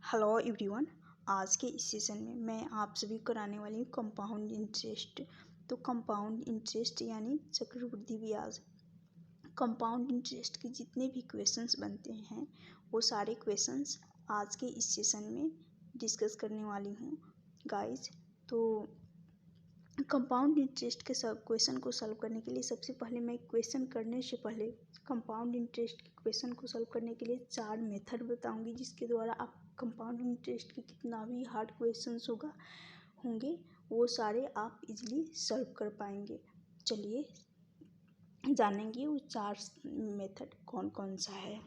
Hello everyone. आज के इस सेशन में मैं आप सभी को कराने वाली हूँ कंपाउंड इंटरेस्ट। तो कंपाउंड इंटरेस्ट यानी चक्रवृद्धि ब्याज। कंपाउंड इंटरेस्ट के जितने भी क्वेश्चंस बनते हैं वो सारे क्वेश्चंस आज के इस सेशन में डिस्कस करने वाली हूँ गाइस। तो कंपाउंड इंटरेस्ट के सब क्वेश्चन को सॉल्व करने के लिए सबसे पहले मैं क्वेश्चन करने से पहले कंपाउंड इंटरेस्ट के क्वेश्चन को सॉल्व करने के लिए 4 मेथड बताऊंगी, जिसके द्वारा आप कंपाउंड इंटरेस्ट के कितना भी हार्ड क्वेश्चंस होंगे वो सारे आप इजीली सॉल्व कर पाएंगे। चलिए जानेंगे वो 4 मेथड कौन कौन सा है।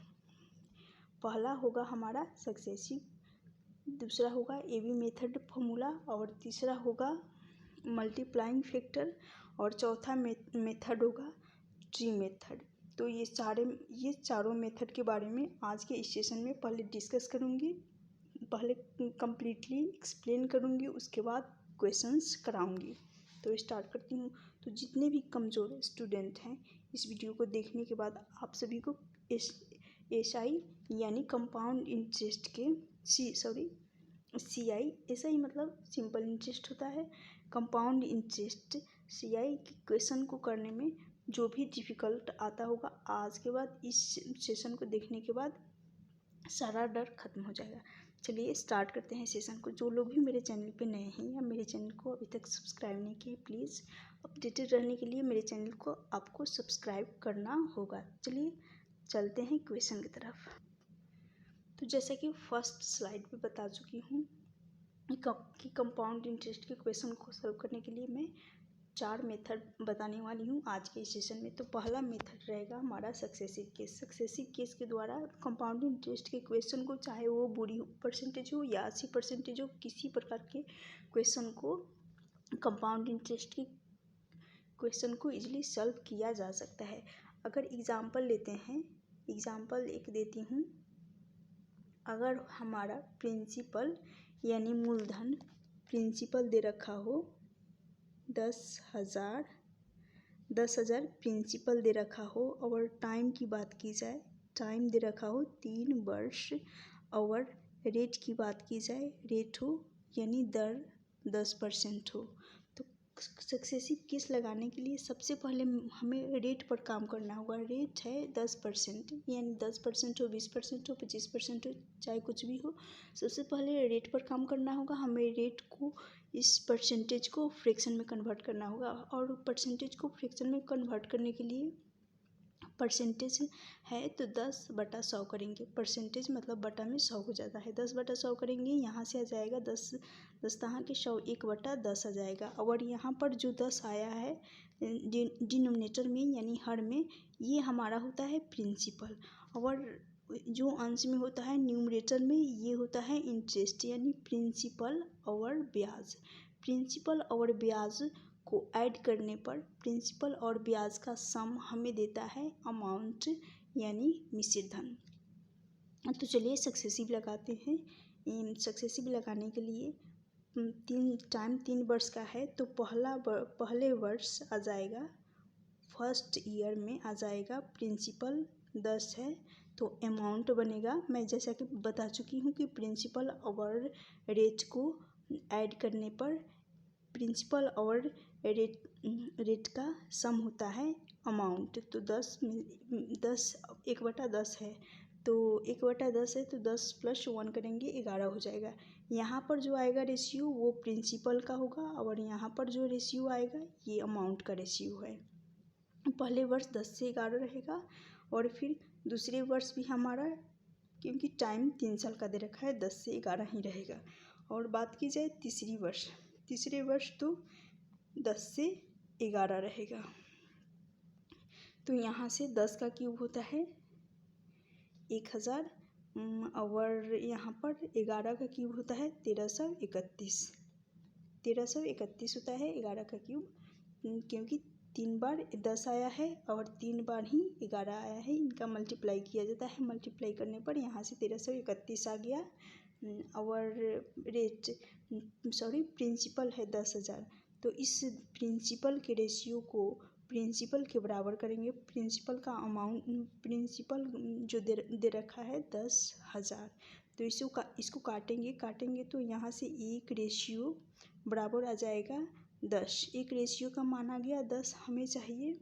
पहला होगा हमारा सक्सेसिव, दूसरा होगा एबी मेथड फॉर्मूला, और तीसरा होगा मल्टीप्लाइंग फैक्टर, और चौथा मेथड होगा ट्री मेथड। तो ये चारों मेथड के बारे में आज के इस सेशन में पहले डिस्कस करूँगी, पहले कम्प्लीटली एक्सप्लेन करूँगी, उसके बाद क्वेश्चंस कराऊँगी। तो स्टार्ट करती हूँ। तो जितने भी कमज़ोर स्टूडेंट हैं इस वीडियो को देखने के बाद आप सभी को एसआई यानी कंपाउंड इंटरेस्ट के सीआई, एसआई मतलब सिंपल इंटरेस्ट होता है, कंपाउंड इंटरेस्ट सीआई के क्वेश्चन को करने में जो भी डिफ़िकल्ट आता होगा आज के बाद इस सेशन को देखने के बाद सारा डर खत्म हो जाएगा। चलिए स्टार्ट करते हैं सेशन को। जो लोग भी मेरे चैनल पे नए हैं या मेरे चैनल को अभी तक सब्सक्राइब नहीं किए, प्लीज़ अपडेटेड रहने के लिए मेरे चैनल को आपको सब्सक्राइब करना होगा। चलिए चलते हैं क्वेश्चन की तरफ। तो जैसा कि फर्स्ट स्लाइड पे बता चुकी हूँ कि कंपाउंड इंटरेस्ट के क्वेश्चन को सॉल्व करने के लिए मैं 4 मेथड बताने वाली हूँ आज के सेशन में। तो पहला मेथड रहेगा हमारा सक्सेसिव केस। सक्सेसिव केस के द्वारा कंपाउंड इंटरेस्ट के क्वेश्चन को, चाहे वो बुरी परसेंटेज हो या 80% हो, किसी प्रकार के क्वेश्चन को, कंपाउंड इंटरेस्ट के क्वेश्चन को इजीली सॉल्व किया जा सकता है। अगर एग्जाम्पल लेते हैं, एग्जाम्पल एक देती हूँ। अगर हमारा प्रिंसिपल यानी मूलधन प्रिंसिपल दे रखा हो 10,000 प्रिंसिपल दे रखा हो, और टाइम की बात की जाए, टाइम दे रखा हो 3 वर्ष, और रेट की बात की जाए, रेट हो यानी दर 10% हो। तो सक्सेसिव केस लगाने के लिए सबसे पहले हमें रेट पर काम करना होगा। रेट है 10%, यानी 10% हो, 20% हो, 25% हो, चाहे कुछ भी हो, सबसे पहले रेट पर काम करना होगा। हमें रेट को, इस परसेंटेज को फ्रैक्शन में कन्वर्ट करना होगा, और परसेंटेज को फ्रैक्शन में कन्वर्ट करने के लिए परसेंटेज है तो 10/100 करेंगे। परसेंटेज मतलब बटा में 100 हो जाता है, 10/100 करेंगे। यहाँ से आ जाएगा 10 तहाँ के 100, 1/10 आ जाएगा। और यहाँ पर जो 10 आया है डिनोमिनेटर में यानी हर में, ये हमारा होता है प्रिंसिपल, और जो अंश में होता है न्यूमरेटर में, ये होता है इंटरेस्ट यानी प्रिंसिपल और ब्याज। प्रिंसिपल और ब्याज को ऐड करने पर प्रिंसिपल और ब्याज का सम हमें देता है अमाउंट यानी मिश्र धन। तो चलिए सक्सेसिव लगाते हैं। सक्सेसिव लगाने के लिए 3 वर्ष का है, तो पहले वर्ष आ जाएगा, फर्स्ट ईयर में आ जाएगा प्रिंसिपल 10 है तो अमाउंट बनेगा। मैं जैसा कि बता चुकी हूँ कि प्रिंसिपल और रेट को ऐड करने पर प्रिंसिपल और रेट का सम होता है अमाउंट। तो 10 1/10 है, तो 1/10 है तो 10 + 1 करेंगे 11 हो जाएगा। यहाँ पर जो आएगा रेशियो वो प्रिंसिपल का होगा, और यहाँ पर जो रेशियो आएगा ये अमाउंट का रेशियो है। पहले वर्ष 10 से 11 रहेगा, और फिर दूसरे वर्ष भी हमारा, क्योंकि टाइम 3 साल का दे रखा है, 10 से 11 ही रहेगा। और बात की जाए तीसरे वर्ष तो 10 से 11 रहेगा। तो यहाँ से 10 का क्यूब होता है 1000, और यहाँ पर 11 का क्यूब होता है 1331 होता है 11 का क्यूब, क्योंकि 3 बार 10 आया है और 3 बार ही 11 आया है। इनका मल्टीप्लाई किया जाता है, मल्टीप्लाई करने पर यहाँ से 1331 आ गया। और प्रिंसिपल है 10,000, तो इस प्रिंसिपल के रेशियो को प्रिंसिपल के बराबर करेंगे। प्रिंसिपल का अमाउंट, प्रिंसिपल जो दे रखा है 10,000, तो इसको काटेंगे तो यहाँ से 1 रेशियो बराबर आ जाएगा 10। एक रेशियो का मान आ गया 10। हमें चाहिए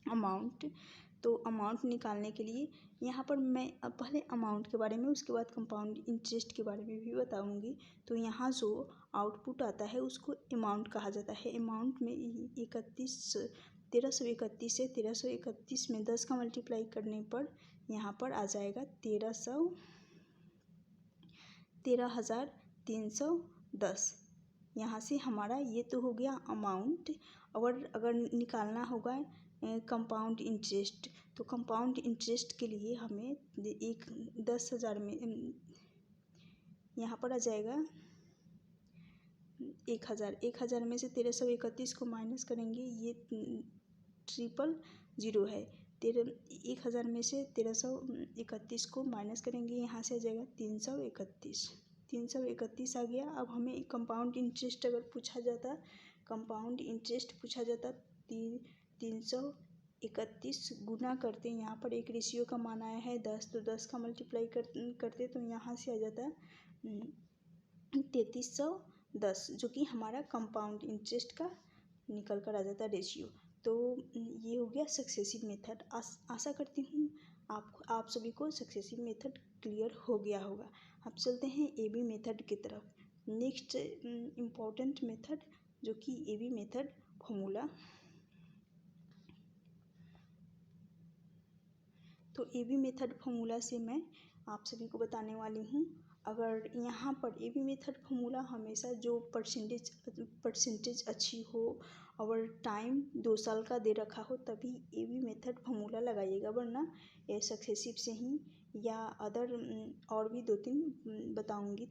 अमाउंट। तो अमाउंट निकालने के लिए यहाँ पर मैं अब पहले अमाउंट के बारे में, उसके बाद कंपाउंड इंटरेस्ट के बारे में भी बताऊँगी। तो यहाँ जो आउटपुट आता है उसको अमाउंट कहा जाता है। अमाउंट में 1331 से 1331 में 10 का मल्टीप्लाई करने पर यहाँ पर आ जाएगा 13,310। यहाँ से हमारा ये तो हो गया अमाउंट। और अगर निकालना होगा कंपाउंड इंटरेस्ट, तो कंपाउंड इंटरेस्ट के लिए हमें 10,000 में यहाँ पर आ जाएगा 1,000 में से 1331 को माइनस करेंगे, ये 000 है। 1,000 में से 1331 को माइनस करेंगे, यहाँ से आ जाएगा 331 आ गया। अब हमें कंपाउंड इंटरेस्ट अगर पूछा जाता, 331 गुना करते, यहाँ पर एक रेशियो का मान आया है 10, तो 10 का मल्टीप्लाई करते तो यहाँ से आ जाता 3310, जो कि हमारा कंपाउंड इंटरेस्ट का निकल कर आ जाता रेशियो। तो ये हो गया सक्सेसिव मेथड। आशा करती हूँ आप सभी को सक्सेसिव मेथड क्लियर हो गया होगा। अब चलते हैं AB मेथड की तरफ। नेक्स्ट इम्पॉर्टेंट मेथड जो कि AB मेथड फॉर्मूला। तो AB मेथड फॉर्मूला से मैं आप सभी को बताने वाली हूँ। अगर यहाँ पर AB मेथड फॉर्मूला हमेशा जो परसेंटेज अच्छी हो और टाइम 2 साल का दे रखा हो तभी AB मेथड फॉर्मूला लगाइएगा, वरना ये सक्सेसिव से ही या अदर और भी 2-3 बताऊँगी,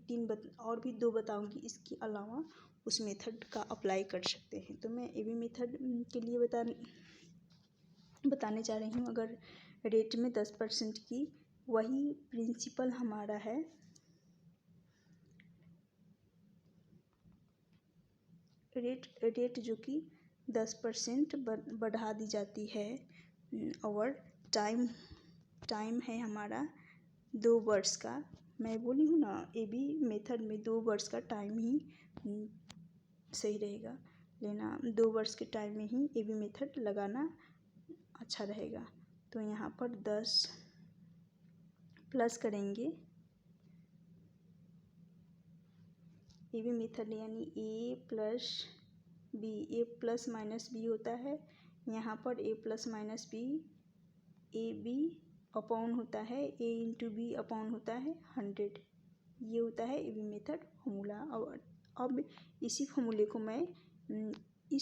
और भी 2 बताऊँगी, इसके अलावा उस मेथड का अप्लाई कर सकते हैं। तो मैं AB मेथड के लिए बताने जा रही हूँ। अगर रेट में 10% की, वही प्रिंसिपल हमारा है। रेट जो कि 10% बढ़ा दी जाती है, और टाइम है हमारा 2 वर्ष का। मैं बोली हूँ ना, AB मेथड में 2 वर्ष का टाइम ही सही रहेगा लेना। 2 वर्ष के टाइम में ही AB मेथड लगाना अच्छा रहेगा। तो यहाँ पर 10 प्लस करेंगे AB मेथड, यानी A प्लस माइनस B होता है। यहाँ पर A plus minus B AB upon होता है, A इंटू B अपॉन होता है 100। ये होता है AB मेथड फॉर्मूला। और अब इस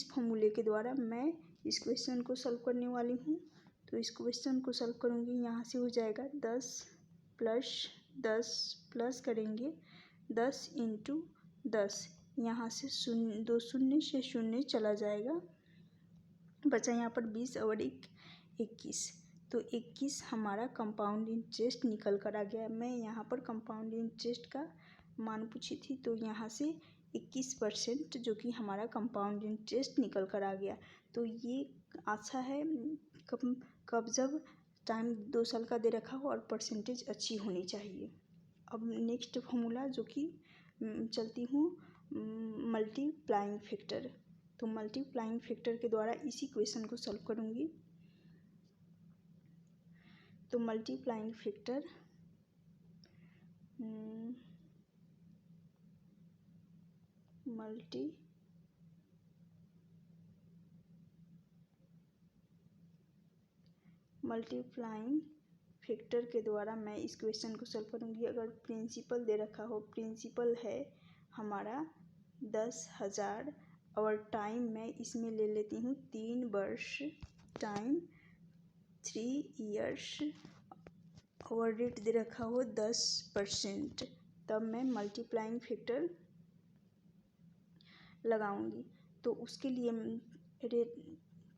फॉर्मूले के द्वारा मैं इस क्वेश्चन को सॉल्व करने वाली हूँ। तो इस क्वेश्चन को सॉल्व करूँगी, यहाँ से हो जाएगा 10 प्लस करेंगे 10 इंटू 10, यहाँ से 2 शून्य से 0 चला जाएगा, बचा यहाँ पर 20 और 21। तो 21 हमारा कंपाउंड इंटरेस्ट निकल कर आ गया। मैं यहाँ पर कंपाउंड इंटरेस्ट का मान पूछी थी, तो यहाँ से 21% जो कि हमारा कंपाउंड इंटरेस्ट निकल कर आ गया। तो ये अच्छा है कब जब टाइम 2 साल का दे रखा हो और परसेंटेज अच्छी होनी चाहिए। अब नेक्स्ट फॉर्मूला जो कि चलती हूँ मल्टीप्लाइंग फैक्टर। तो मल्टीप्लाइंग फैक्टर के द्वारा इसी क्वेश्चन को सॉल्व करूँगी। तो मल्टीप्लाइंग फैक्टर मल्टीप्लाइंग फैक्टर के द्वारा मैं इस क्वेश्चन को सॉल्व करूँगी। अगर प्रिंसिपल दे रखा हो, प्रिंसिपल है हमारा 10,000 और टाइम मैं इसमें ले लेती हूँ 3 वर्ष, टाइम 3 इयर्स, और रेट दे रखा हो 10%, तब मैं मल्टीप्लाइंग फैक्टर लगाऊंगी। तो उसके लिए रेट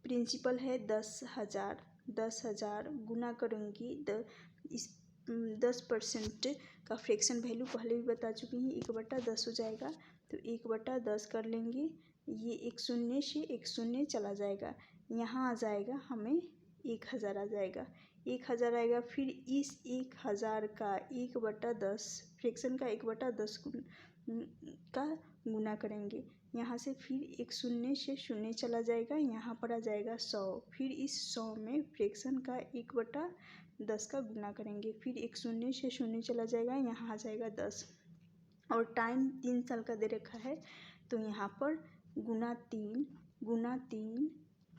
प्रिंसिपल है 10,000 गुना करूँगी इस 10% का फ्रैक्शन वैल्यू पहले भी बता चुकी हूँ, 1/10 हो जाएगा। तो 1/10 कर लेंगे, ये एक शून्य से एक शून्य चला जाएगा, यहाँ आ जाएगा हमें 1,000 आ जाएगा। 1000 आएगा। फिर इस 1000 का 1/10 फ्रैक्शन का 1/10 का गुना करेंगे। यहाँ से फिर एक शून्य से शून्य चला जाएगा, यहाँ पर आ जाएगा 100। फिर इस 100 में फ्रैक्शन का 1/10 का गुना करेंगे। फिर एक शून्य से शून्य चला जाएगा, यहाँ आ जाएगा 10। और टाइम 3 साल का दे रखा है, तो यहाँ पर गुना 3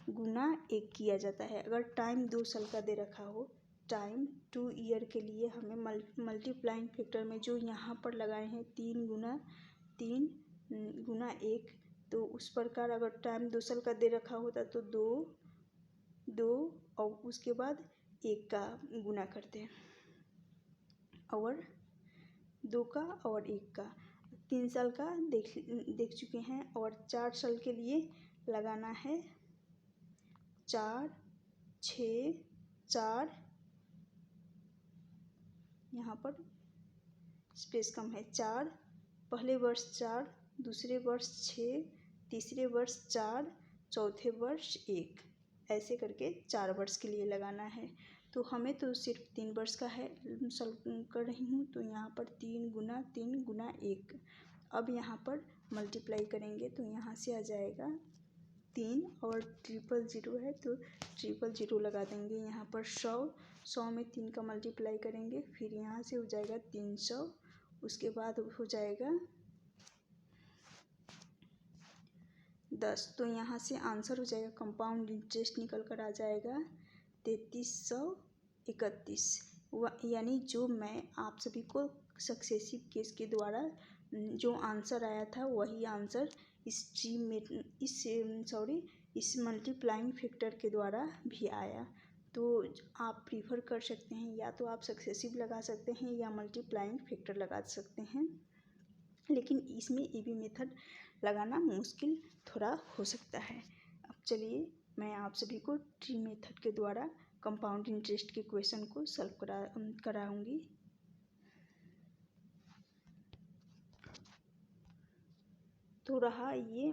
गुना 1 किया जाता है। अगर टाइम 2 साल का दे रखा हो, टाइम 2 ईयर के लिए हमें मल्टीप्लाइंग फैक्टर में जो यहाँ पर लगाए हैं 3 गुना 1, तो उस प्रकार अगर टाइम 2 साल का दे रखा होता तो 2 और उसके बाद 1 का गुना करते हैं, और 2 का और 1 का। 3 साल का देख चुके हैं। और 4 साल के लिए लगाना है 4 6 4, यहाँ पर स्पेस कम है। 4 पहले वर्ष 4, दूसरे वर्ष 6, तीसरे वर्ष 4, चौथे वर्ष 1, ऐसे करके 4 वर्ष के लिए लगाना है। तो हमें तो सिर्फ 3 वर्ष का है सॉल्व कर रही हूँ, तो यहाँ पर 3 गुना 1। अब यहाँ पर मल्टीप्लाई करेंगे तो यहाँ से आ जाएगा 3 और 000 है तो 000 लगा देंगे। यहाँ पर 100 में 3 का मल्टीप्लाई करेंगे, फिर यहाँ से हो जाएगा 300, उसके बाद हो जाएगा 10। तो यहाँ से आंसर हो जाएगा, कंपाउंड इंटरेस्ट निकल कर आ जाएगा 3331। यानी जो मैं आप सभी को सक्सेसिव केस के द्वारा जो आंसर आया था वही आंसर इस मल्टीप्लाइंग फैक्टर के द्वारा भी आया। तो आप प्रीफर कर सकते हैं, या तो आप सक्सेसिव लगा सकते हैं या मल्टीप्लाइंग फैक्टर लगा सकते हैं, लेकिन इसमें ए बी मेथड लगाना मुश्किल थोड़ा हो सकता है। अब चलिए मैं आप सभी को ट्री मेथड के द्वारा कंपाउंड इंटरेस्ट के क्वेश्चन को सॉल्व कराऊंगी। तो रहा ये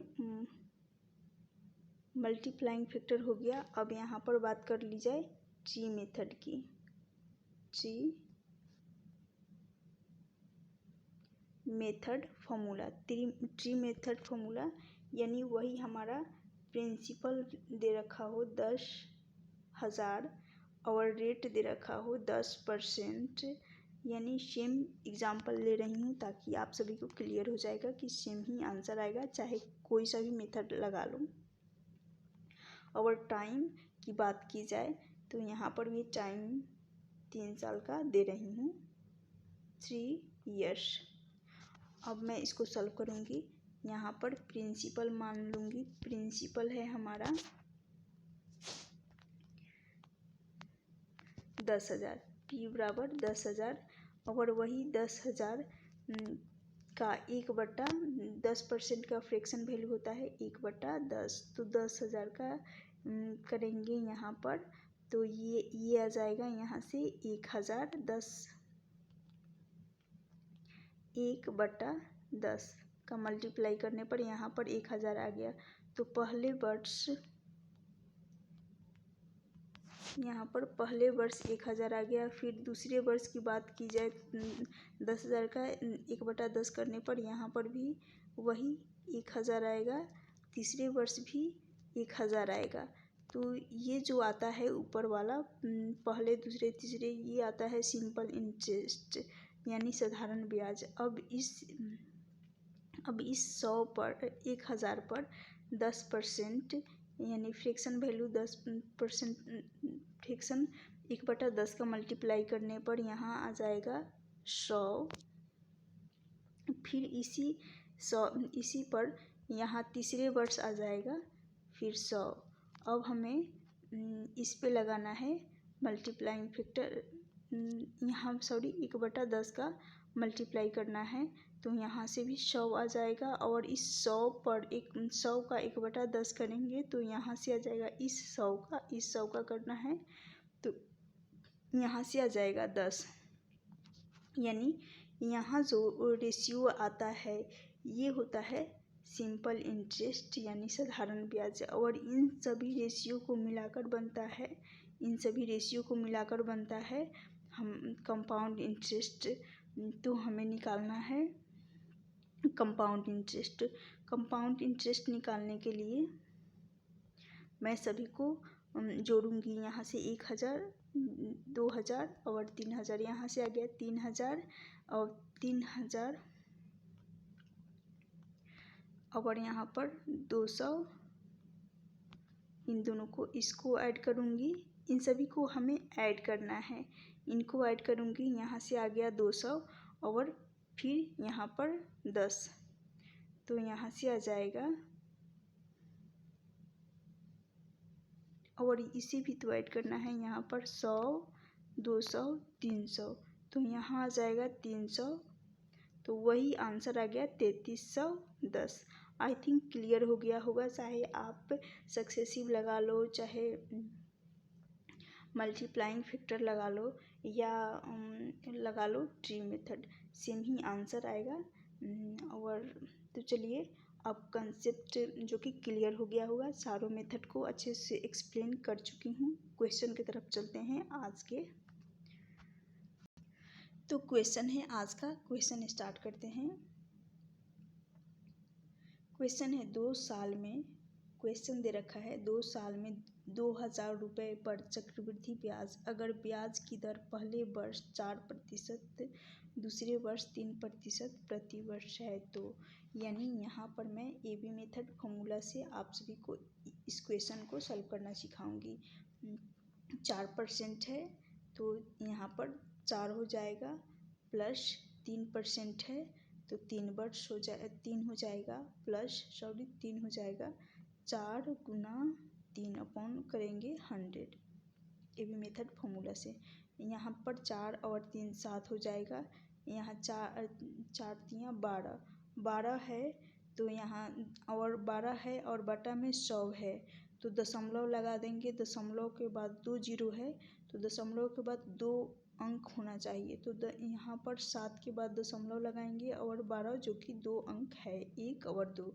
मल्टीप्लाइंग फैक्टर हो गया। अब यहाँ पर बात कर ली जाए ट्री मेथड की। Tree method formula, tree method formula यानी वही हमारा प्रिंसिपल दे रखा हो 10,000 और रेट दे रखा हो 10%, यानी सेम एग्जाम्पल ले रही हूँ ताकि आप सभी को क्लियर हो जाएगा कि सेम ही आंसर आएगा, चाहे कोई सा भी मेथड लगा लो। और टाइम की बात की जाए तो यहाँ पर भी टाइम 3 साल का दे रही हूँ, 3 years। अब मैं इसको सॉल्व करूँगी। यहाँ पर प्रिंसिपल मान लूँगी, प्रिंसिपल है हमारा 10,000, P बराबर 10,000, और वही 10,000 का 1/10% का फ्रैक्शन वैल्यू होता है 1/10, तो 10,000 का करेंगे यहाँ पर, तो ये आ जाएगा यहाँ से 1,010, 1/10 का मल्टीप्लाई करने पर यहाँ पर 1,000 आ गया। तो पहले वर्ष यहाँ पर पहले वर्ष 1,000 आ गया। फिर दूसरे वर्ष की बात की जाए 10,000 का 1/10 करने पर यहाँ पर भी वही 1,000 आएगा, तीसरे वर्ष भी 1,000 आएगा। तो ये जो आता है ऊपर वाला पहले दूसरे तीसरे, ये आता है सिंपल इंटरेस्ट यानी साधारण ब्याज। अब इस 100 पर 1,000 पर 10% यानी फ्रैक्शन वैल्यू 10%, फ्रैक्शन 1/10 का मल्टीप्लाई करने पर यहाँ आ जाएगा 100। फिर इसी पर यहाँ तीसरे वर्ष आ जाएगा फिर 100। अब हमें इस पे लगाना है मल्टीप्लाइंग फैक्टर, यहाँ 1/10 का मल्टीप्लाई करना है, तो यहाँ से भी 100 आ जाएगा। और इस 100 पर 100 का 1/10 करेंगे तो यहाँ से आ जाएगा इस 100 का करना है, तो यहाँ से आ जाएगा 10। यानी यहाँ जो रेशियो आता है ये होता है सिंपल इंटरेस्ट यानी साधारण ब्याज, और इन सभी रेशियो को मिलाकर बनता है इन सभी रेशियो को मिलाकर बनता है हम कंपाउंड इंटरेस्ट। तो हमें निकालना है कंपाउंड इंटरेस्ट। कंपाउंड इंटरेस्ट निकालने के लिए मैं सभी को जोड़ूंगी। यहाँ से 1000, 2000 और 3000। यहाँ से आ गया 3000 और 3000 और यहाँ पर 200। इन दोनों को इसको ऐड करूँगी। इन सभी को हमें ऐड करना है। इनको ऐड करूँगी। यहाँ से आ गया 200 और फिर यहाँ पर 10। तो यहाँ से आ जाएगा और इसे भी तो ऐड करना है। यहाँ पर 100, 200, 300। तो यहाँ आ जाएगा 300। तो वही आंसर आ गया 3310। आई थिंक क्लियर हो गया होगा। चाहे आप सक्सेसिव लगा लो, चाहे मल्टीप्लाइंग फैक्टर लगा लो या लगा लो ट्री मेथड, सेम ही आंसर आएगा। और तो चलिए अब कंसेप्ट जो कि क्लियर हो गया होगा, चारों मेथड को अच्छे से एक्सप्लेन कर चुकी हूँ। क्वेश्चन की तरफ चलते हैं आज के। तो क्वेश्चन है आज का, क्वेश्चन स्टार्ट करते हैं। क्वेश्चन है 2 साल में, क्वेश्चन दे रखा है 2 साल में 2000 रुपये पर चक्रवृद्धि ब्याज, अगर ब्याज की दर पहले वर्ष 4%, दूसरे वर्ष 3% प्रति वर्ष है तो। यानी यहाँ पर मैं AB मेथड फॉर्मूला से आप सभी को इस क्वेश्चन को सॉल्व करना सिखाऊंगी। 4% है तो यहाँ पर 4 हो जाएगा, प्लस 3% है तो 3 वर्ष हो जाए 3 हो जाएगा, प्लस 3 हो जाएगा। 4 गुना 3 अपॉन करेंगे 100 AB मेथड फॉर्मूला से। यहाँ पर 4 और 3 7 हो जाएगा। यहाँ 4 3 12 है तो यहाँ और 12 है और बटा में 100 है तो दशमलव लगा देंगे। दशमलव के बाद 2 जीरो है तो दशमलव के बाद 2 अंक होना चाहिए। तो यहाँ पर 7 के बाद दशमलव लगाएंगे और 12 जो कि 2 अंक है, 1 और 2।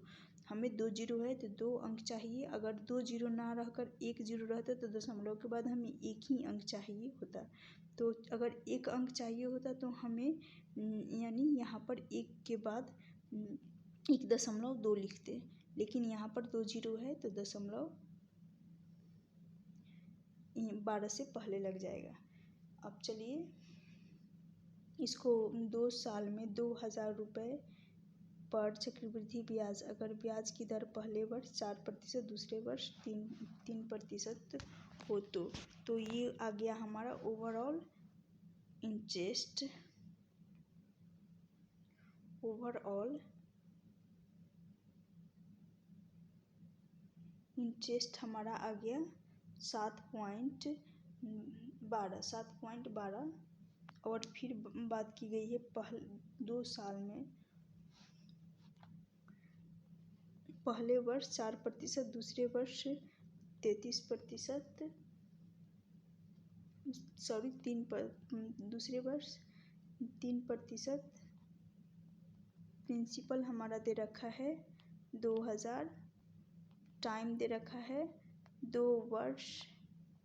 हमें 2 जीरो है तो 2 अंक चाहिए। अगर 2 जीरो ना रहकर 1 जीरो रहता तो दशमलव के बाद हमें 1 ही अंक चाहिए होता। तो अगर 1 अंक चाहिए होता तो हमें यानी यहाँ पर 1 के बाद 1.2 लिखते, लेकिन यहाँ पर 2 जीरो है तो दशमलव 12 से पहले लग जाएगा। अब चलिए इसको 2 साल में 2000 रुपये पर चक्रवृद्धि ब्याज, अगर ब्याज की दर पहले वर्ष 4%, दूसरे वर्ष 3% हो तो ये आ गया हमारा ओवरऑल इंटरेस्ट। ओवरऑल इंटरेस्ट हमारा आ गया 7.12। और फिर बात की गई है 2 साल में, पहले वर्ष 4%, दूसरे वर्ष 33%, दूसरे वर्ष 3%। प्रिंसिपल हमारा दे रखा है 2000, टाइम दे रखा है 2 वर्ष।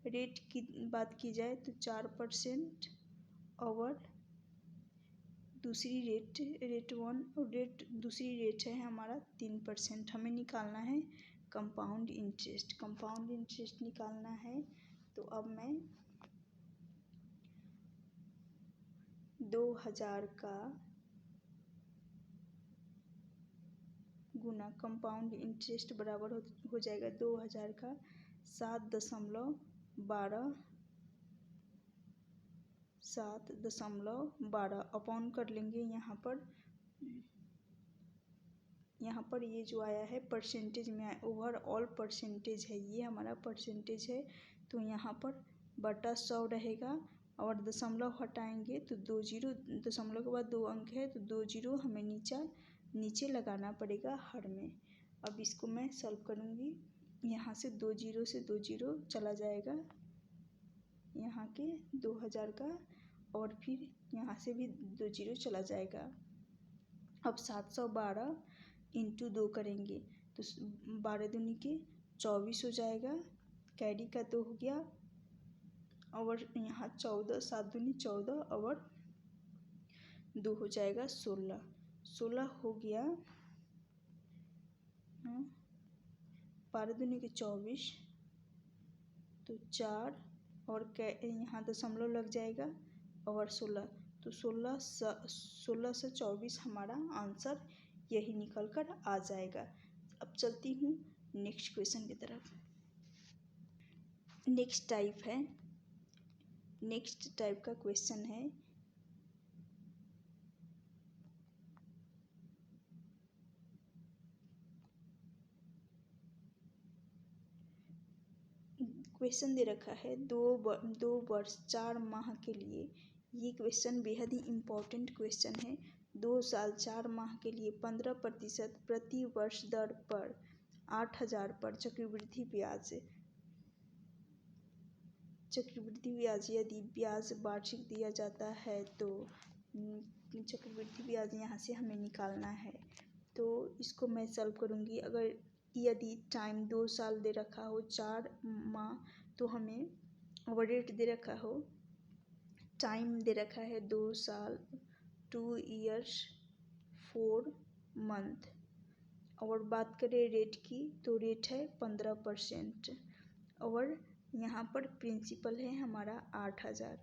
रेट की बात की जाए तो 4% और दूसरी रेट 1 और दूसरी रेट है हमारा 3%। हमें निकालना है कंपाउंड इंटरेस्ट। कंपाउंड इंटरेस्ट निकालना है तो अब मैं 2000 का गुना कंपाउंड इंटरेस्ट बराबर हो जाएगा 2000 का 7.12 अपॉन कर लेंगे। यहाँ पर ये जो आया है परसेंटेज में ओवरऑल परसेंटेज है, ये हमारा परसेंटेज है तो यहाँ पर बटा 100 रहेगा और दशमलव हटाएंगे तो 2 जीरो, दशमलव के बाद 2 अंक है तो 2 जीरो हमें नीचे लगाना पड़ेगा हर में। अब इसको मैं सॉल्व करूँगी। यहाँ से 2 जीरो से 2 जीरो चला जाएगा यहाँ के 2000 का, और फिर यहाँ से भी 2 जीरो चला जाएगा। अब 712 इंटू 2 करेंगे तो 12 दूनी के 24 हो जाएगा, कैरी का 2 हो गया और यहाँ 14, 7 दूनी 14 और 2 हो जाएगा 16। 16 हो गया, 12 दूनी के 24, तो 4 और यहाँ दशमलव लग जाएगा और 16, तो 16 से 24 हमारा आंसर यही निकल कर आ जाएगा। अब चलती हूँ नेक्स्ट क्वेश्चन की तरफ। नेक्स्ट टाइप का क्वेश्चन है, क्वेश्चन दे रखा है 2 वर्ष 4 माह के लिए। ये क्वेश्चन बेहद ही इम्पोर्टेंट क्वेश्चन है। 2 साल 4 माह के लिए 15% प्रति वर्ष दर पर 8,000 पर चक्रवृद्धि ब्याज यदि ब्याज वार्षिक दिया जाता है तो चक्रवृद्धि ब्याज यहाँ से हमें निकालना है। तो इसको मैं सॉल्व करूँगी। अगर यदि टाइम 2 साल दे रखा हो, 4 माह, तो हमें और रेट दे रखा हो, टाइम दे रखा है 2 साल 2 years 4 month, और बात करें रेट की तो रेट है 15%, और यहाँ पर प्रिंसिपल है हमारा 8,000।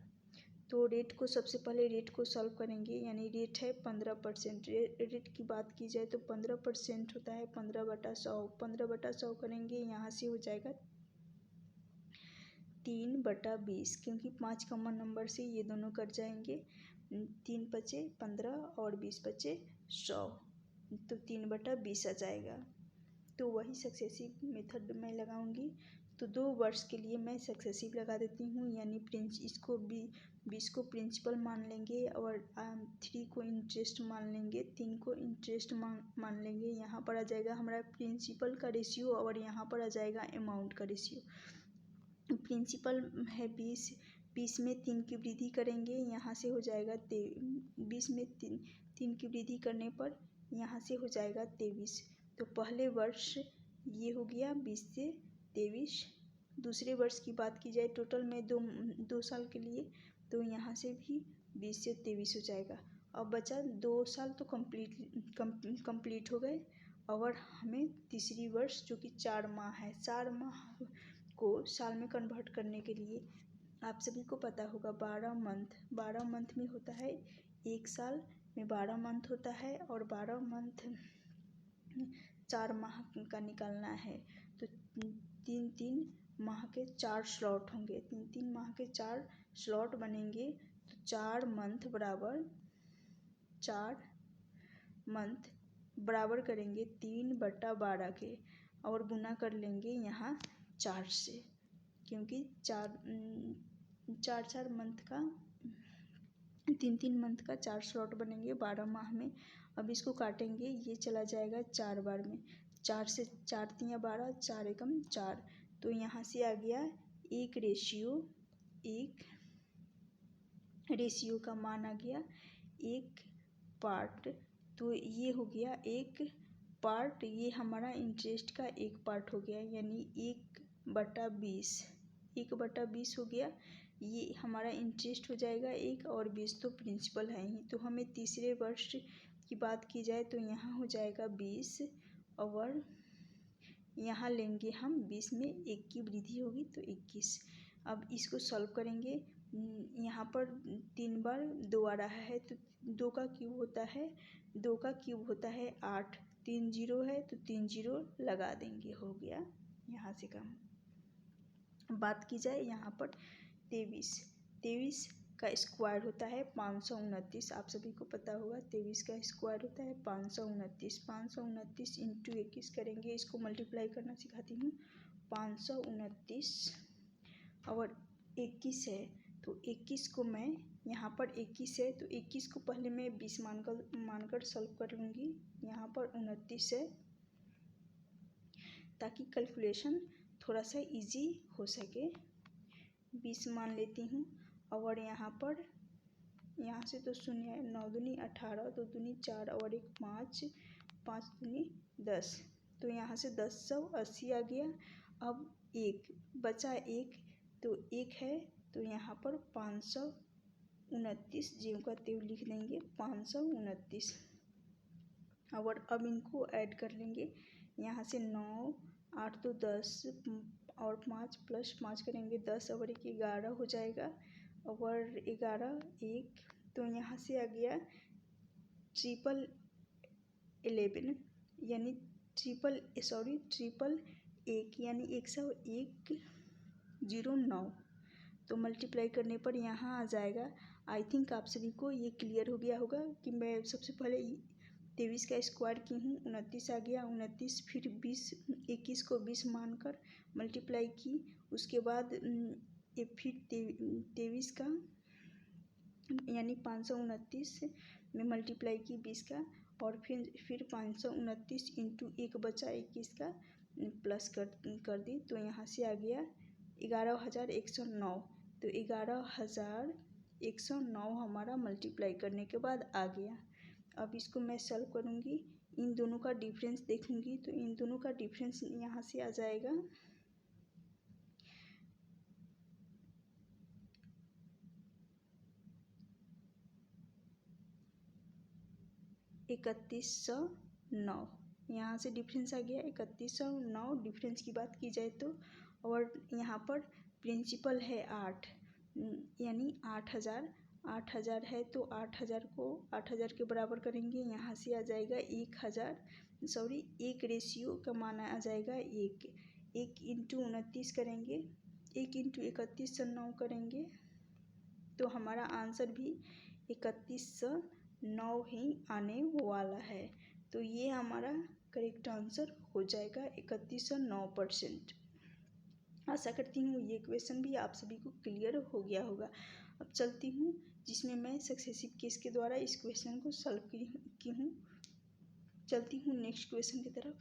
तो रेट को सबसे पहले रेट को सॉल्व करेंगे, यानी रेट है 15%। रेट की बात की जाए तो 15% होता है 15/100। 15/100 करेंगे, यहाँ से हो जाएगा 3/20, क्योंकि 5 कॉमन नंबर से ये दोनों कट जाएंगे। 3 बचे 15 और 20 बचे 100, तो 3/20 आ जाएगा। तो वही सक्सेसिव मेथड मैं लगाऊंगी। तो 2 वर्ष के लिए मैं सक्सेसिव लगा देती हूँ, यानी इसको 20 को प्रिंसिपल मान लेंगे और 3 को इंटरेस्ट मान लेंगे, 3 को इंटरेस्ट मान लेंगे। यहाँ पर आ जाएगा हमारा प्रिंसिपल का रेशियो और यहाँ पर आ जाएगा अमाउंट का रेशियो। प्रिंसिपल है 20 में 3 की वृद्धि करेंगे, यहाँ से हो जाएगा 20 में 3 की वृद्धि करने पर यहाँ से हो जाएगा 23। तो पहले वर्ष ये हो गया 20 से 23। दूसरे वर्ष की बात की जाए टोटल में 2 साल के लिए, तो यहाँ से भी 20 से 23 हो जाएगा। अब बचा 2 साल तो कंप्लीट हो गए, और हमें तीसरी वर्ष जो कि 4 माह है, 4 माह को साल में कन्वर्ट करने के लिए आप सभी को पता होगा 12 मंथ में होता है। 1 साल में 12 मंथ होता है और 12 मंथ 4 माह का निकालना है, तो 3 माह के 4 स्लॉट होंगे। 3 माह के 4 स्लॉट बनेंगे, तो 4 मंथ बराबर करेंगे 3/12 के, और गुना कर लेंगे यहाँ 4 से, क्योंकि 4 मंथ का 3 मंथ का 4 स्लॉट बनेंगे 12 माह में। अब इसको काटेंगे, ये चला जाएगा 4 बार में। 4 से 4 तियाँ 12, 4 एकम 4, तो यहाँ से आ गया एक रेशियो का मान आ गया 1 पार्ट। तो ये हो गया 1 पार्ट, ये हमारा इंटरेस्ट का 1 पार्ट हो गया, यानी 1/20। 1/20 हो गया, ये हमारा इंटरेस्ट हो जाएगा 1, और 20 तो प्रिंसिपल है ही। तो हमें तीसरे वर्ष की बात की जाए तो यहाँ हो जाएगा 20, और यहाँ लेंगे हम 20 में 1 की वृद्धि होगी तो 21। अब इसको सॉल्व करेंगे। यहाँ पर 3 बार 2 आ रहा है, तो 2 का क्यूब होता है 8। 3 जीरो है तो 3 जीरो लगा देंगे, हो गया यहाँ से कम। बात की जाए यहाँ पर 23 का स्क्वायर होता है 529। आप सभी को पता होगा 23 का स्क्वायर होता है 529। 529 इंटू 21 करेंगे, इसको मल्टीप्लाई करना सिखाती हूँ। 529 और 21 है, तो 21 को मैं यहाँ पर 21 है तो 21 को पहले मैं 20 मानकर सॉल्व कर लूँगी। यहाँ पर 29 है, ताकि कैलकुलेशन थोड़ा सा इजी हो सके। 20 मान लेती हूँ, और यहाँ से तो शून्य है। 9 दूनी 18, 2 दूनी 4 और 1 5, 5 दूनी 10, तो यहाँ से 1080 आ गया। अब 1 बचा, 1 तो 1 है तो यहाँ पर 529 ज्यों का त्यों लिख देंगे 529। और अब इनको ऐड कर लेंगे। यहाँ से 9, 8 तो 10 और 5 + 5 करेंगे 10 और 1 11 हो जाएगा। और 11 1 तो यहाँ से आ गया 1111 यानी 111 यानी 10109। तो मल्टीप्लाई करने पर यहाँ आ जाएगा। आई थिंक आप सभी को ये क्लियर हो गया होगा कि मैं सबसे पहले 23 का स्क्वायर की हूँ, 29 आ गया, 29 फिर 20 21 को 20 मानकर मल्टीप्लाई की। उसके बाद फिर 23 का यानी 529 में मल्टीप्लाई की 20 का। और फिर 529 इंटू 1 बचा 21 का प्लस कर दी। तो यहाँ से आ गया 11,109। तो 11,109 हमारा मल्टीप्लाई करने के बाद आ गया। अब इसको मैं सॉल्व करूँगी, इन दोनों का डिफरेंस देखूँगी। तो इन दोनों का डिफरेंस यहाँ से आ जाएगा 3109। यहाँ से डिफरेंस आ गया 3109 डिफरेंस की बात की जाए तो। और यहाँ पर प्रिंसिपल है 8 यानी 8000 है। तो 8000 को 8000 के बराबर करेंगे। यहाँ से आ जाएगा 1 रेशियो का मान आ जाएगा 1 इंटू 29 करेंगे, 1 इंटू 3109 करेंगे तो हमारा आंसर भी 3109 ही आने वाला है। तो ये हमारा करेक्ट आंसर हो जाएगा 3109%। आशा करती हूँ ये क्वेश्चन भी आप सभी को क्लियर हो गया होगा। अब चलती हूँ जिसमें मैं सक्सेसिव केस के द्वारा इस क्वेश्चन को सॉल्व की हूँ। चलती हूँ नेक्स्ट क्वेश्चन की तरफ।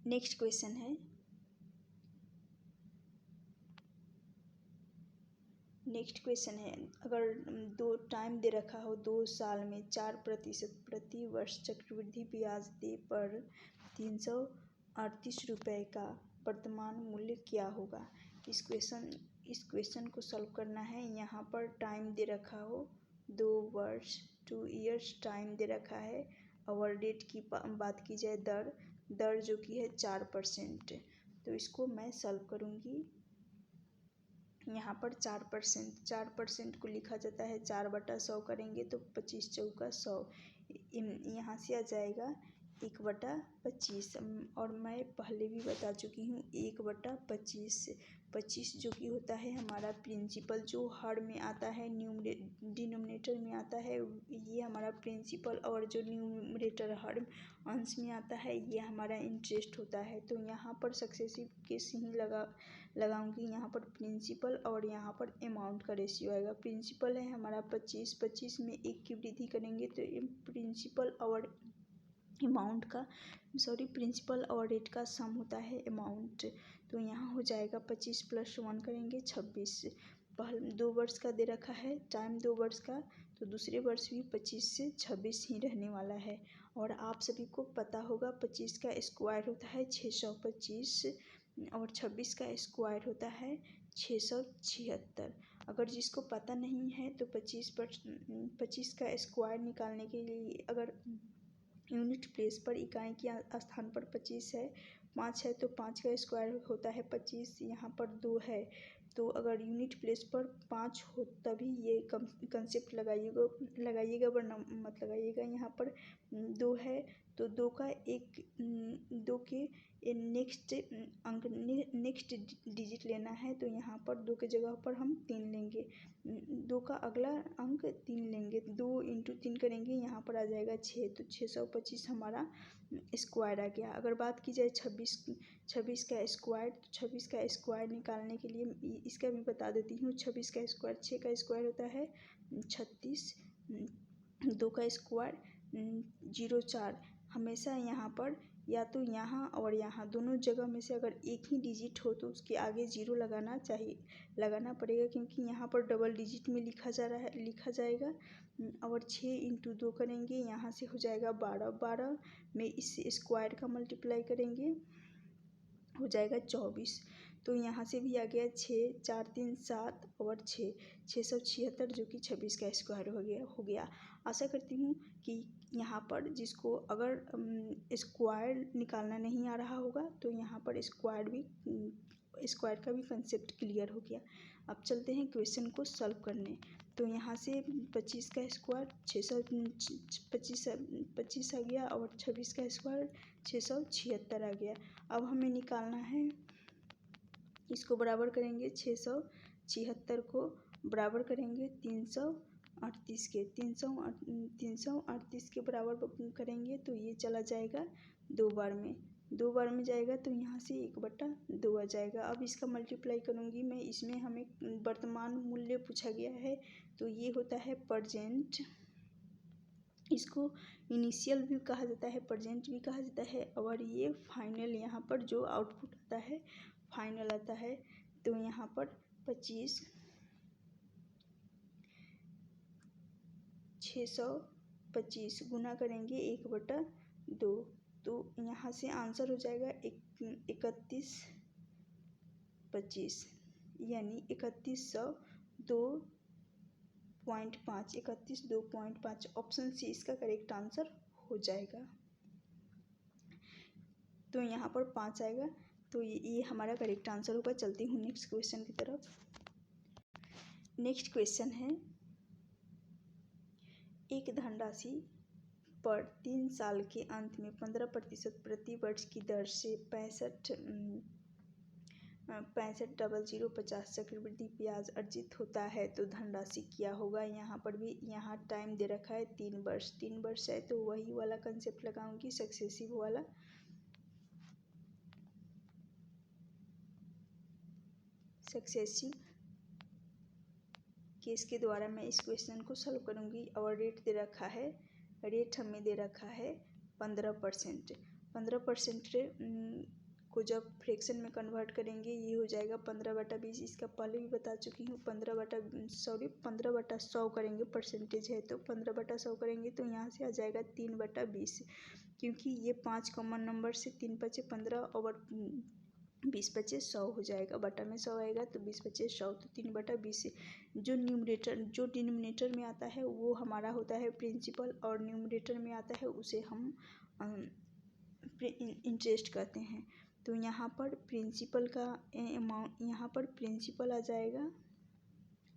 नेक्स्ट क्वेश्चन है, अगर दो टाइम दे रखा हो 2 साल में 4% प्रति वर्ष चक्रवृद्धि ब्याज दर पर 338 रुपये का वर्तमान मूल्य क्या होगा। इस क्वेश्चन को सॉल्व करना है। यहाँ पर टाइम दे रखा हो 2 वर्ष 2 इयर्स टाइम दे रखा है। और रेट की बात की जाए दर जो कि है 4%। तो इसको मैं सॉल्व करूँगी। यहाँ पर 4% को लिखा जाता है 4/100 करेंगे तो 25 चौका 100। यहाँ से आ जाएगा 1/25। और मैं पहले भी बता चुकी हूँ 1/25 25 जो कि होता है हमारा प्रिंसिपल, जो हर में आता है डिनोमिनेटर में आता है, ये हमारा प्रिंसिपल। और जो न्यूमरेटर हर अंश में आता है ये हमारा इंटरेस्ट होता है। तो यहाँ पर सक्सेसिव केस ही लगाऊंगी। यहाँ पर प्रिंसिपल और यहाँ पर अमाउंट का रेशियो आएगा। प्रिंसिपल है हमारा 25 में 1 की वृद्धि करेंगे तो प्रिंसिपल और प्रिंसिपल और रेट का सम होता है अमाउंट। तो यहाँ हो जाएगा 25 + 1 करेंगे 26। पहले 2 वर्ष का दे रखा है टाइम 2 वर्ष का, तो दूसरे वर्ष भी 25 से 26 ही रहने वाला है। और आप सभी को पता होगा 25 का स्क्वायर होता है 625 और 26 का स्क्वायर होता है 676। अगर जिसको पता नहीं है तो 25 का स्क्वायर निकालने के लिए अगर यूनिट प्लेस पर इकाई के स्थान पर 25 है, 5 है तो 5 का स्क्वायर होता है 25। यहाँ पर 2 है तो अगर यूनिट प्लेस पर 5 हो तभी ये कंसेप्ट लगाइएगा वरना मत लगाइएगा। यहाँ पर 2 है तो 2 के नेक्स्ट डिजिट लेना है। तो यहाँ पर 2 के जगह पर हम 3 लेंगे, 2 का अगला अंक 3 लेंगे, 2 × 3 करेंगे, यहाँ पर आ जाएगा 6। तो 625 हमारा स्क्वायर आ गया। अगर बात की जाए 26 का स्क्वायर, तो 26 का स्क्वायर निकालने के लिए इसका भी बता देती हूँ। 26 का स्क्वायर 6 का स्क्वायर होता है 36, 2 का स्क्वायर 04। हमेशा यहाँ पर या तो यहाँ और यहाँ दोनों जगह में से अगर एक ही डिजिट हो तो उसके आगे 0 लगाना पड़ेगा, क्योंकि यहाँ पर डबल डिजिट में लिखा जाएगा। और 6 × 2 करेंगे, यहाँ से हो जाएगा 12, 12 में इस स्क्वायर का मल्टीप्लाई करेंगे हो जाएगा 24। तो यहाँ से भी आ गया 6, 4 3 7 और 676 जो कि 26 का स्क्वायर हो गया। आशा करती हूँ कि यहाँ पर जिसको अगर स्क्वायर निकालना नहीं आ रहा होगा तो यहाँ पर स्क्वायर का भी कंसेप्ट क्लियर हो गया। अब चलते हैं क्वेश्चन को सॉल्व करने। तो यहाँ से 25 का स्क्वायर 625 आ गया और 26 का स्क्वायर 676 आ गया। अब हमें निकालना है, इसको बराबर करेंगे 676 को बराबर करेंगे 338 के 338 के बराबर करेंगे तो ये चला जाएगा 2 बार में जाएगा तो यहाँ से 1/2 आ जाएगा। अब इसका मल्टीप्लाई करूँगी मैं, इसमें हमें वर्तमान मूल्य पूछा गया है तो ये होता है प्रेजेंट, इसको इनिशियल भी कहा जाता है, प्रेजेंट भी कहा जाता है और ये फाइनल यहाँ पर जो आउटपुट आता है फाइनल आता है। तो यहाँ पर 625 गुना करेंगे 1/2 तो यहाँ से आंसर हो जाएगा 3125 यानी 3102.5 ऑप्शन सी इसका करेक्ट आंसर हो जाएगा। तो यहाँ पर 5 आएगा तो ये हमारा करेक्ट आंसर होगा। चलती हूँ नेक्स्ट क्वेश्चन की तरफ। नेक्स्ट क्वेश्चन है, एक धनराशि पर 3 साल के अंत में 15% प्रति वर्ष की दर से 65,050 चक्रवृद्धि ब्याज अर्जित होता है तो धनराशि क्या होगा। यहाँ पर भी यहाँ टाइम दे रखा है 3 वर्ष है तो वही वाला कंसेप्ट लगाऊंगी, सक्सेसिव वाला। सक्सेसिव केस के द्वारा मैं इस क्वेश्चन को सॉल्व करूंगी और रेट दे रखा है, रेट हमें दे रखा है 15%। 15% को जब फ्रैक्शन में कन्वर्ट करेंगे ये हो जाएगा 15/20। इसका पहले भी बता चुकी हूँ। 15/100 करेंगे, परसेंटेज है तो 15/100 करेंगे तो यहाँ से आ जाएगा 3/20 क्योंकि ये 5 कॉमन नंबर से 3 बचे 15 और 20 बचे 100 हो जाएगा। बटा में 100 आएगा तो 20 बचे 100 तो 3/20। जो डिनोमिनेटर में आता है वो हमारा होता है प्रिंसिपल और न्यूमरेटर में आता है उसे हम इंटरेस्ट कहते हैं। तो यहाँ पर प्रिंसिपल का अमाउंट, यहाँ पर प्रिंसिपल आ जाएगा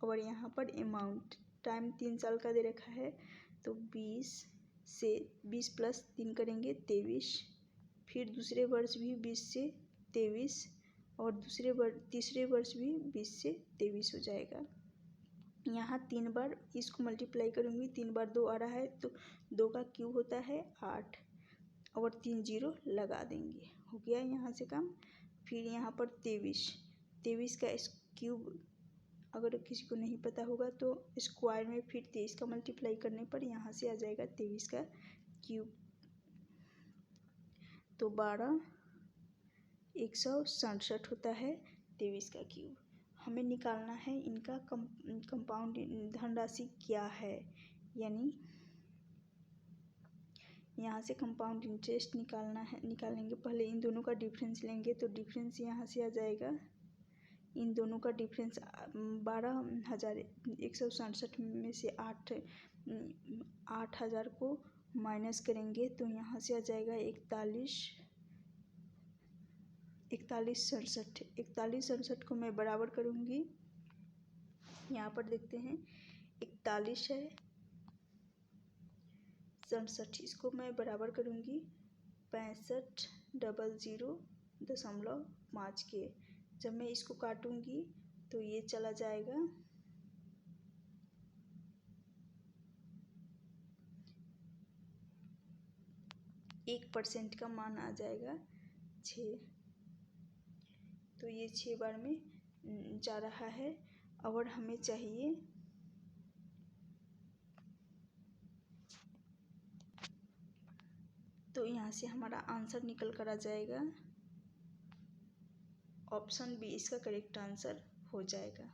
और यहाँ पर अमाउंट, टाइम 3 साल का दे रखा है तो 20 + 3 करेंगे 23, फिर दूसरे वर्ष भी 20 से 23 और तीसरे वर्ष भी 20 से 23 हो जाएगा। यहाँ 3 बार इसको मल्टीप्लाई करूँगी, 3 बार 2 आ रहा है तो 2 का क्यूब होता है 8 और 3 0 लगा देंगे, हो गया यहाँ से काम। फिर यहाँ पर 23 का क्यूब अगर किसी को नहीं पता होगा तो स्क्वायर में फिर 23 का मल्टीप्लाई करने पर यहाँ से आ जाएगा 23 का क्यूब तो 167 होता है 23 का क्यूब। हमें निकालना है इनका कंपाउंड धनराशि क्या है, यानी यहाँ से कंपाउंड इंटरेस्ट निकालेंगे। पहले इन दोनों का डिफरेंस लेंगे तो डिफरेंस यहाँ से आ जाएगा, इन दोनों का डिफरेंस 12,167 में से 8,000 को माइनस करेंगे तो यहाँ से आ जाएगा 4167 को मैं बराबर करूँगी। यहाँ पर देखते हैं 41 है 67, इसको मैं बराबर करूँगी 65,000.5 के। जब मैं इसको काटूँगी तो ये चला जाएगा 1% का मान आ जाएगा 6, तो ये 6 बार में जा रहा है और हमें चाहिए तो यहाँ से हमारा आंसर निकल कर आ जाएगा ऑप्शन बी इसका करेक्ट आंसर हो जाएगा।